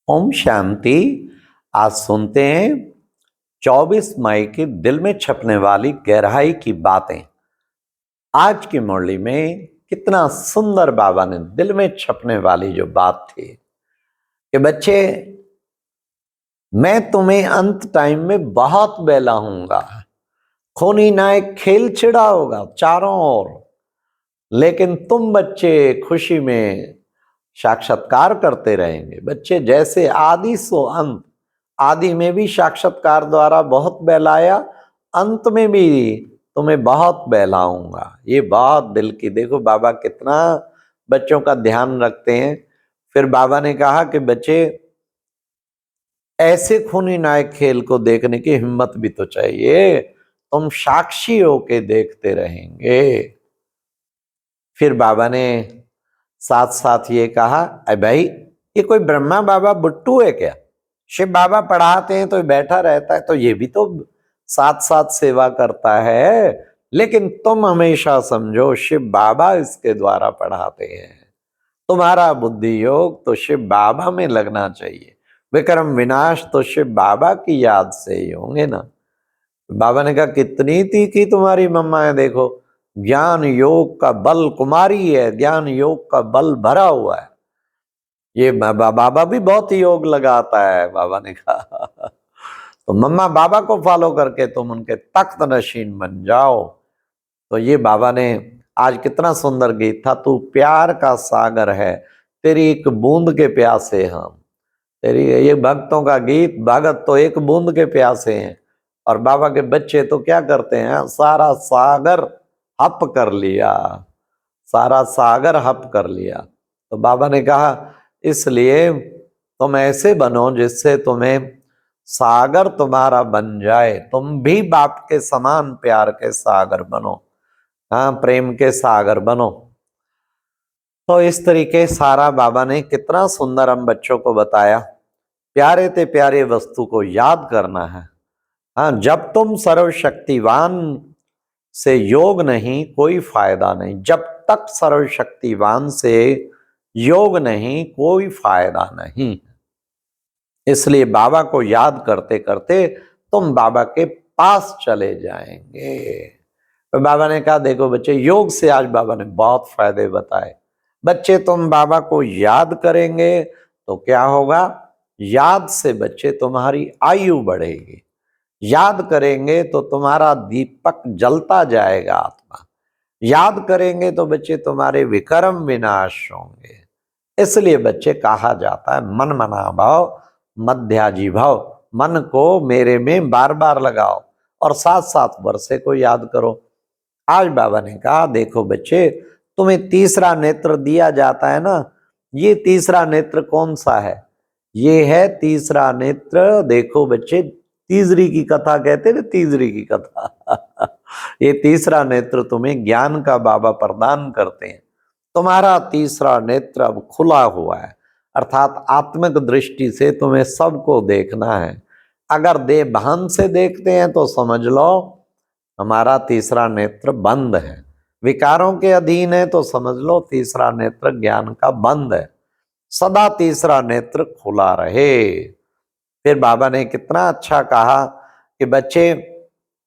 ओम शांति। आज सुनते हैं 24 मई की दिल में छपने वाली गहराई की बातें। आज की मुरली में कितना सुंदर बाबा ने दिल में छपने वाली जो बात थी कि बच्चे, मैं तुम्हें अंत टाइम में बहुत बहलाऊंगा, खूनी नायक खेल छिड़ा होगा चारों ओर, लेकिन तुम बच्चे खुशी में साक्षात्कार करते रहेंगे। बच्चे, जैसे आदि सो अंत, आदि में भी साक्षात्कार द्वारा बहुत बहलाया, अंत में भी तुम्हें बहुत बहलाऊंगा। ये बहुत दिल की, देखो बाबा कितना बच्चों का ध्यान रखते हैं। फिर बाबा ने कहा कि बच्चे, ऐसे खूनी नायक खेल को देखने की हिम्मत भी तो चाहिए, तुम साक्षी होके देखते रहेंगे। फिर बाबा ने साथ साथ ये कहा, अरे भाई, ये कोई ब्रह्मा बाबा बुट्टू है क्या? शिव बाबा पढ़ाते हैं तो बैठा रहता है, तो ये भी तो साथ साथ सेवा करता है। लेकिन तुम हमेशा समझो, शिव बाबा इसके द्वारा पढ़ाते हैं। तुम्हारा बुद्धि योग तो शिव बाबा में लगना चाहिए, विक्रम विनाश तो शिव बाबा की याद से ही होंगे ना। बाबा ने कहा, कितनी तीखी तुम्हारी मम्मा है, देखो ज्ञान योग का बल कुमारी है, ज्ञान योग का बल भरा हुआ है। ये बाबा भी बहुत योग लगाता है। बाबा ने कहा तो मम्मा, बाबा को फॉलो करके तुम उनके तख्त नशीन बन जाओ। तो ये बाबा ने आज कितना सुंदर गीत था, तू प्यार का सागर है, तेरी एक बूंद के प्यासे हम। तेरी ये भक्तों का गीत, भगत तो एक बूंद के प्यासे हैं, और बाबा के बच्चे तो क्या करते हैं, सारा सागर हप कर लिया, सारा सागर हप कर लिया। तो बाबा ने कहा, इसलिए तुम ऐसे बनो जिससे तुम्हें सागर तुम्हारा बन जाए, तुम भी बाप के समान प्यार के सागर बनो, हाँ, प्रेम के सागर बनो। तो इस तरीके सारा बाबा ने कितना सुंदर हम बच्चों को बताया। प्यारे ते प्यारे वस्तु को याद करना है। हाँ, जब तुम सर्वशक्तिवान से योग नहीं, कोई फायदा नहीं। जब तक सर्वशक्तिवान से योग नहीं, कोई फायदा नहीं। इसलिए बाबा को याद करते करते तुम बाबा के पास चले जाएंगे। तो बाबा ने कहा, देखो बच्चे, योग से आज बाबा ने बहुत फायदे बताए। बच्चे, तुम बाबा को याद करेंगे तो क्या होगा? याद से बच्चे तुम्हारी आयु बढ़ेगी। याद करेंगे तो तुम्हारा दीपक जलता जाएगा आत्मा। याद करेंगे तो बच्चे तुम्हारे विक्रम विनाश होंगे। इसलिए बच्चे कहा जाता है, मन मना भाव मध्याजी भाव। मन को मेरे में बार बार लगाओ और साथ साथ वर्षे को याद करो। आज बाबा ने कहा, देखो बच्चे, तुम्हें तीसरा नेत्र दिया जाता है ना, ये तीसरा नेत्र कौन सा है? ये है तीसरा नेत्र। देखो बच्चे, तीसरी की कथा कहते ना, तीसरी की कथा ये तीसरा नेत्र तुम्हें ज्ञान का बाबा प्रदान करते हैं। तुम्हारा तीसरा नेत्र अब खुला हुआ है, अर्थात आत्मिक दृष्टि से तुम्हें सबको देखना है। अगर देह भान से देखते हैं तो समझ लो हमारा तीसरा नेत्र बंद है। विकारों के अधीन है तो समझ लो तीसरा नेत्र ज्ञान का बंद है। सदा तीसरा नेत्र खुला रहे। फिर बाबा ने कितना अच्छा कहा कि बच्चे,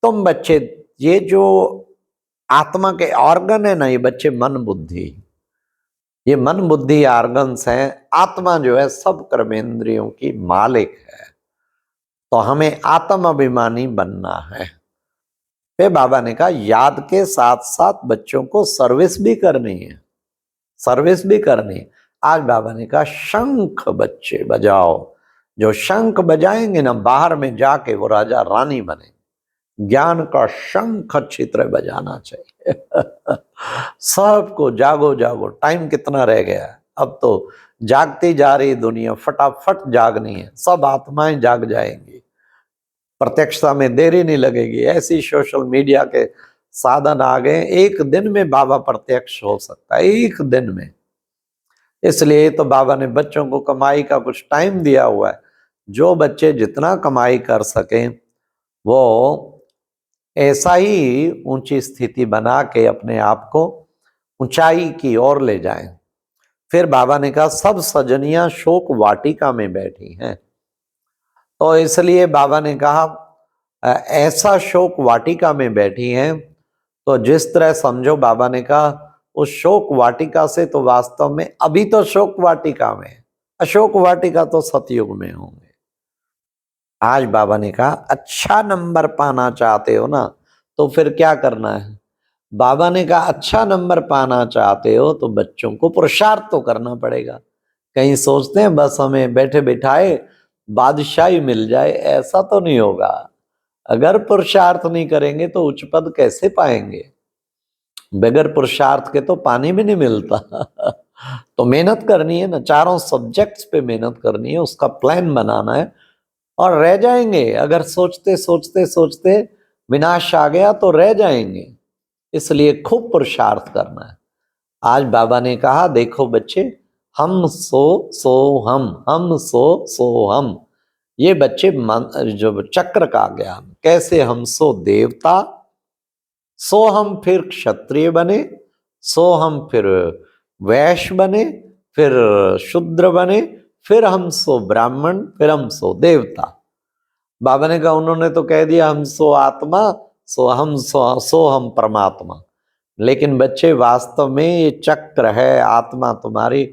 तुम बच्चे, ये जो आत्मा के ऑर्गन है ना, ये बच्चे मन बुद्धि, ये मन बुद्धि ऑर्गन्स हैं। आत्मा जो है सब कर्मेंद्रियों की मालिक है। तो हमें आत्म अभिमानी बनना है। फिर बाबा ने कहा, याद के साथ साथ बच्चों को सर्विस भी करनी है, सर्विस भी करनी। आज बाबा ने कहा, शंख बच्चे बजाओ। जो शंख बजाएंगे ना, बाहर में जाके वो राजा रानी बने। ज्ञान का शंख अच्छी तरह बजाना चाहिए सबको जागो जागो। टाइम कितना रह गया है? अब तो जागती जा रही दुनिया, फटाफट जागनी है। सब आत्माएं जाग जाएंगी, प्रत्यक्षता में देरी नहीं लगेगी। ऐसी सोशल मीडिया के साधन आ गए, एक दिन में बाबा प्रत्यक्ष हो सकता है, एक दिन में। इसलिए तो बाबा ने बच्चों को कमाई का कुछ टाइम दिया हुआ है। जो बच्चे जितना कमाई कर सकें, वो ऐसा ही ऊंची स्थिति बना के अपने आप को ऊंचाई की ओर ले जाएं। फिर बाबा ने कहा सब सजनियां शोक वाटिका में बैठी हैं, तो इसलिए बाबा ने कहा ऐसा शोक वाटिका में बैठी हैं, तो जिस तरह समझो बाबा ने कहा उस शोक वाटिका से तो वास्तव में अभी तो शोक वाटिका में, अशोक वाटिका तो सतयुग में होंगे। आज बाबा ने कहा अच्छा नंबर पाना चाहते हो ना, तो फिर क्या करना है। बाबा ने कहा अच्छा नंबर पाना चाहते हो तो बच्चों को पुरुषार्थ तो करना पड़ेगा। कहीं सोचते हैं बस हमें बैठे बिठाए बादशाही मिल जाए, ऐसा तो नहीं होगा। अगर पुरुषार्थ नहीं करेंगे तो उच्च पद कैसे पाएंगे। बगैर पुरुषार्थ के तो पानी भी नहीं मिलता। तो मेहनत करनी है ना, चारों सब्जेक्ट्स पे मेहनत करनी है, उसका प्लान बनाना है, और रह जाएंगे। अगर सोचते सोचते सोचते विनाश आ गया तो रह जाएंगे, इसलिए खूब पुरुषार्थ करना है। आज बाबा ने कहा देखो बच्चे, हम सो हम सो हम, ये बच्चे जो चक्र का ज्ञान, कैसे हम सो देवता, सो हम फिर क्षत्रिय बने, सो हम फिर वैश्य बने, फिर शूद्र बने, फिर हम सो ब्राह्मण, फिर हम सो देवता। बाबा ने कहा उन्होंने तो कह दिया हम सो आत्मा, सो हम परमात्मा, लेकिन बच्चे वास्तव में ये चक्र है। आत्मा तुम्हारी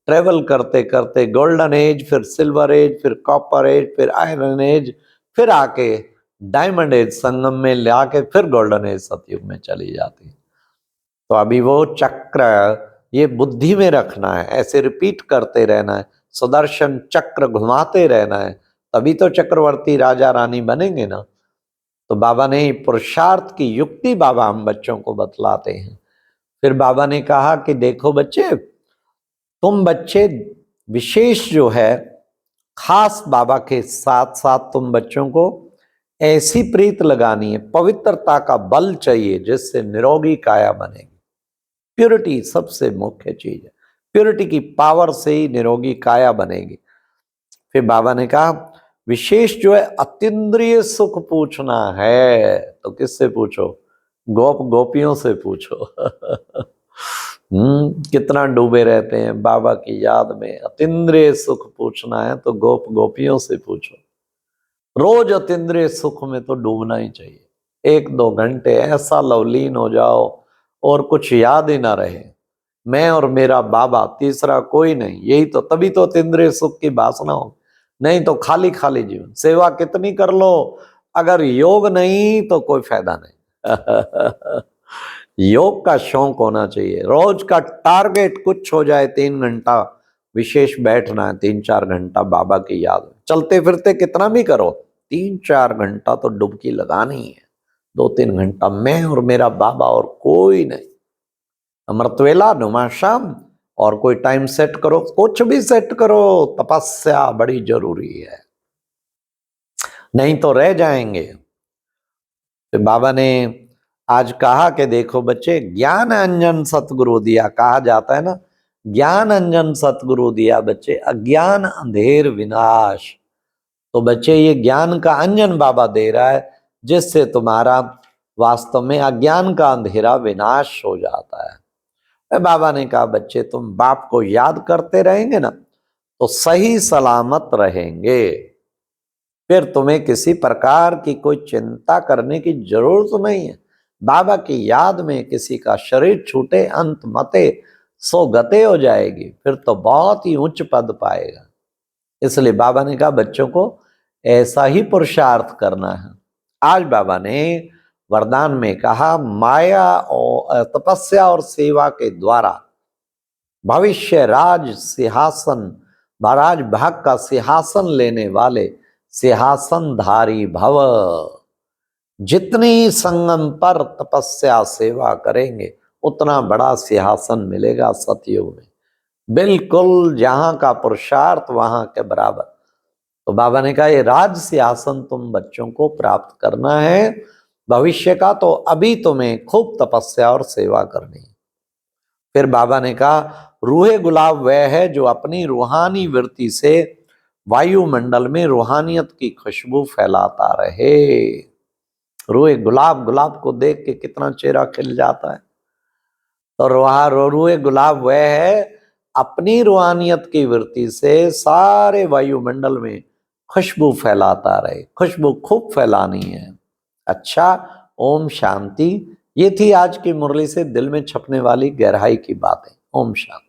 ट्रेवल करते करते गोल्डन एज, फिर सिल्वर एज, फिर कॉपर एज, फिर आयरन एज, फिर आके डायमंड एज संगम में लाके फिर गोल्डन एज सतयुग में चली जाती। तो अभी वो चक्र ये बुद्धि में रखना है, ऐसे रिपीट करते रहना है, सुदर्शन चक्र घुमाते रहना है, तभी तो चक्रवर्ती राजा रानी बनेंगे ना। तो बाबा ने पुरुषार्थ की युक्ति बाबा हम बच्चों को बतलाते हैं। फिर बाबा ने कहा कि देखो बच्चे, तुम बच्चे विशेष जो है खास बाबा के साथ साथ तुम बच्चों को ऐसी प्रीत लगानी है, पवित्रता का बल चाहिए जिससे निरोगी काया बनेगी। प्योरिटी सबसे मुख्य चीज है, प्योरिटी की पावर से ही निरोगी काया बनेगी। फिर बाबा ने कहा विशेष जो है अतीन्द्रिय सुख पूछना है तो किससे पूछो, गोपियों से पूछो। कितना डूबे रहते हैं बाबा की याद में। अतीन्द्रिय सुख पूछना है तो गोपियों से पूछो। रोज अतीन्द्रिय सुख में तो डूबना ही चाहिए। 1-2 घंटे ऐसा लवलीन हो जाओ और कुछ याद ही ना रहे, मैं और मेरा बाबा, तीसरा कोई नहीं। यही तो, तभी तो अतीन्द्रिय सुख की वासना हो, नहीं तो खाली खाली जीवन। सेवा कितनी कर लो, अगर योग नहीं तो कोई फायदा नहीं। योग का शौक होना चाहिए। रोज का टारगेट कुछ हो जाए, 3 घंटा विशेष बैठना है, 3-4 घंटा बाबा की याद में। चलते फिरते कितना भी करो, 3-4 घंटा तो डुबकी लगानी है। 2-3 घंटा मैं और मेरा बाबा और कोई नहीं। अमृतवेला, नुमाशाम, और कोई टाइम सेट करो, कुछ भी सेट करो, तपस्या बड़ी जरूरी है, नहीं तो रह जाएंगे। तो बाबा ने आज कहा कि देखो बच्चे, ज्ञान अंजन सतगुरु दिया, कहा जाता है ना, ज्ञान अंजन सतगुरु दिया बच्चे, अज्ञान अंधेर विनाश। तो बच्चे ये ज्ञान का अंजन बाबा दे रहा है, जिससे तुम्हारा वास्तव में अज्ञान का अंधेरा विनाश हो जाता है। बाबा ने कहा बच्चे तुम बाप को याद करते रहेंगे ना तो सही सलामत रहेंगे, फिर तुम्हें किसी प्रकार की कोई चिंता करने की जरूरत नहीं है। बाबा की याद में किसी का शरीर छूटे अंत मते सो गते हो जाएगी, फिर तो बहुत ही उच्च पद पाएगा। इसलिए बाबा ने कहा बच्चों को ऐसा ही पुरुषार्थ करना है। आज बाबा ने वरदान में कहा माया और तपस्या और सेवा के द्वारा भविष्य राज सिंहासन, महाराज भाग का सिंहासन लेने वाले सिंहासनधारी भव। जितनी संगम पर तपस्या सेवा करेंगे उतना बड़ा सिंहासन मिलेगा सतयुग में, बिल्कुल जहां का पुरुषार्थ वहां के बराबर। तो बाबा ने कहा ये राज सिंहासन तुम बच्चों को प्राप्त करना है भविष्य का, तो अभी तुम्हें खूब तपस्या और सेवा करनी है। फिर बाबा ने कहा रूहे गुलाब वह है जो अपनी रूहानी वृत्ति से वायुमंडल में रूहानियत की खुशबू फैलाता रहे। रूहे गुलाब, गुलाब को देख के कितना चेहरा खिल जाता है। तो रूहे गुलाब वह है अपनी रूहानियत की वृत्ति से सारे वायुमंडल में खुशबू फैलाता रहे। खुशबू खूब फैलानी है। अच्छा, ओम शांति। ये थी आज की मुरली से दिल में छपने वाली गहराई की बातें। ओम शांति।